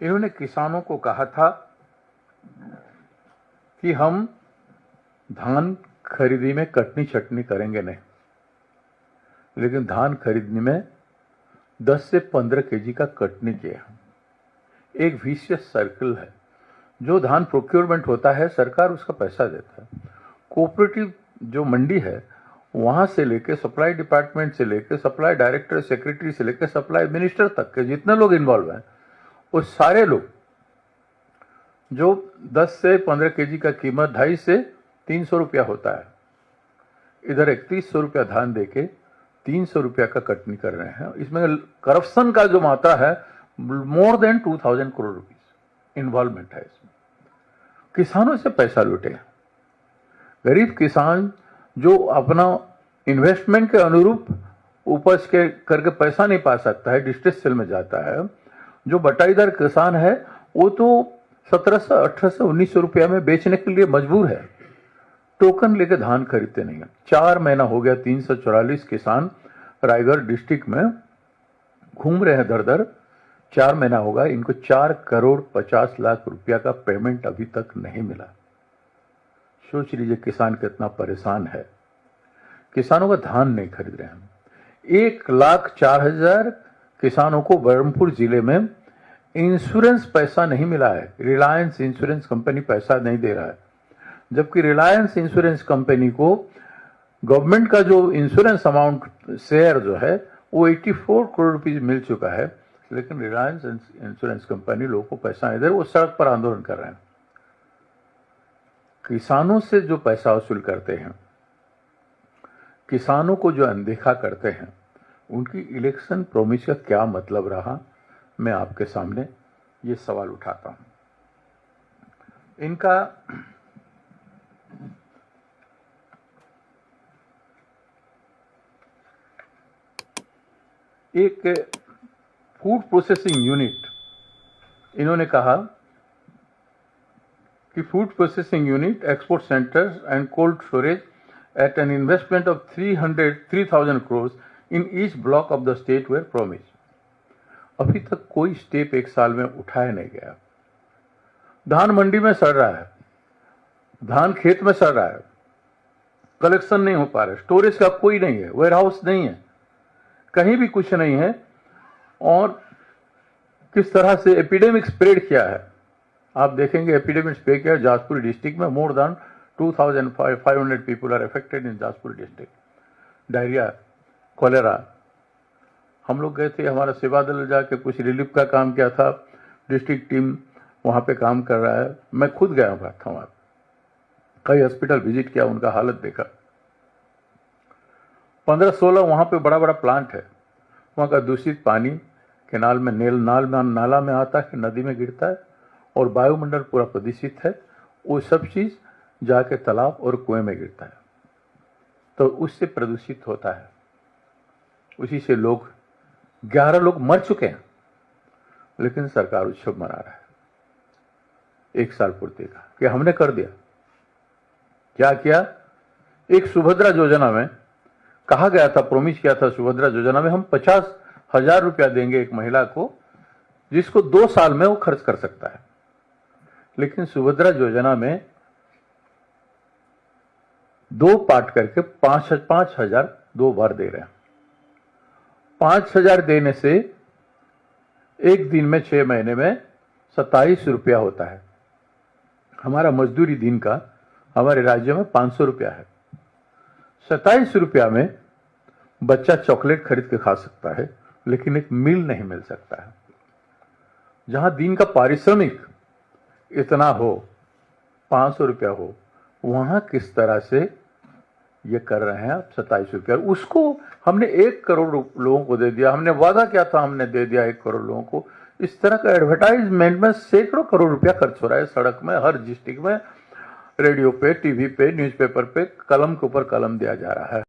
इन्होंने किसानों को कहा था कि हम धान खरीदी में कटनी छटनी करेंगे नहीं, लेकिन धान खरीदने में 10 से 15 केजी का कटनी किया। एक विशियस सर्कल है। जो धान प्रोक्योरमेंट होता है सरकार उसका पैसा देता है। कोऑपरेटिव जो मंडी है वहां से लेके सप्लाई डिपार्टमेंट से लेके सप्लाई डायरेक्टर सेक्रेटरी से लेके सप्लाई मिनिस्टर तक के जितने लोग इन्वॉल्व हैं वो सारे लोग जो 10 से 15 केजी का कीमत 250 से 300 रुपया होता है, इधर 3100 रुपया धान देके 300 रुपया का कटनी कर रहे हैं। इसमें करप्शन का जो मात्रा है more than 2000 crore rupees involvement है। इसमें किसानों से पैसा लूटे। गरीब किसान जो अपना इन्वेस्टमेंट के अनुरूप उपज के करके पैसा नहीं पा सकता है, डिस्ट्रेस सेल में जाता है। जो बटाईदार किसान है वो तो 1700, 1800, 1900 रुपया में बेचने के लिए मजबूर है। टोकन लेके धान खरीदते नहीं है। 4 महीना हो गया 344 किसान रायगढ़ डिस्ट्रिक्ट में घूम रहे हैं दर दर। 4 महीना होगा, इनको 4 करोड़ 50 लाख रुपया का पेमेंट अभी तक नहीं मिला। सोच लीजिए किसान कितना परेशान है। किसानों का धान नहीं खरीद रहे हैं। 1,04,000 किसानों को बरहमपुर जिले में इंश्योरेंस पैसा नहीं मिला है। रिलायंस इंश्योरेंस कंपनी पैसा नहीं दे रहा है, जबकि रिलायंस इंश्योरेंस कंपनी को गवर्नमेंट का जो इंश्योरेंस अमाउंट शेयर जो है वो 84 करोड़ रुपीज मिल चुका है, लेकिन रिलायंस इंश्योरेंस कंपनी लोगों को पैसा नहीं दे रही। वो सड़क पर आंदोलन कर रहे हैं। किसानों से जो पैसा वसूल करते हैं, किसानों को जो अनदेखा करते हैं, उनकी इलेक्शन प्रॉमिस का क्या मतलब रहा, मैं आपके सामने ये सवाल उठाता हूं। इनका एक फूड प्रोसेसिंग यूनिट, इन्होंने कहा कि food processing unit, export centres and cold storage at an investment of 3,000 crores in each block of the state were promise. अभी तक कोई स्टेप 1 साल में उठाया नहीं गया। धान मंडी में सड़ रहा है, धान खेत में सड़ रहा है, कलेक्शन नहीं हो पा रहा है, स्टोरेज का कोई नहीं है, वेयर हाउस नहीं है, कहीं भी कुछ नहीं है। और किस तरह से एपिडेमिक स्प्रेड किया है आप देखेंगे। एपिडेमिक स्प्रेड किया जाजपुर डिस्ट्रिक्ट में। More than 2,500 people are affected in Jajpur district. Diarrhoea, cholera. हम लोग गए थे, हमारा सेवा दल जाके कुछ रिलीफ का काम किया था। डिस्ट्रिक्ट टीम वहां पे काम कर रहा है। मैं खुद गया था वहां, कई हॉस्पिटल विजिट किया, उनका हालत देखा। 15-16 वहां पे बड़ा बड़ा प्लांट है। वहां का दूषित पानी केनाल में नाला में आता है, नदी में गिरता है और वायुमंडल पूरा प्रदूषित है। वो सब चीज जाके तालाब और कुएं में गिरता है, तो उससे प्रदूषित होता है। उसी से 11 लोग मर चुके हैं, लेकिन सरकार उत्सव मना रहा है 1 साल पूर्ति का कि हमने कर दिया। क्या किया? एक सुभद्रा योजना में कहा गया था, प्रॉमिस किया था, सुभद्रा योजना में हम 50,000 रुपया देंगे एक महिला को, जिसको 2 साल में वो खर्च कर सकता है। लेकिन सुभद्रा योजना में 2 पार्ट करके 5,000 2 बार दे रहे हैं। 5,000 देने से एक दिन में 6 महीने में 27 रुपया होता है। हमारा मजदूरी दिन का हमारे राज्य में 500 रुपया है। 27 रुपया में बच्चा चॉकलेट खरीद के खा सकता है, लेकिन एक मील नहीं मिल सकता है। जहां दिन का पारिश्रमिक इतना हो, 500 रुपया हो, वहां किस तरह से ये कर रहे हैं आप 27 रुपया। उसको हमने 1 करोड़ लोगों को दे दिया। हमने वादा किया था, हमने दे दिया 1 करोड़ लोगों को। इस तरह का एडवर्टाइजमेंट में सैकड़ों करोड़ रुपया खर्च हो रहा है सड़क में, हर डिस्ट्रिक्ट में, रेडियो पे, टीवी पे, न्यूज़पेपर पे, कलम के ऊपर कलम दिया जा रहा है।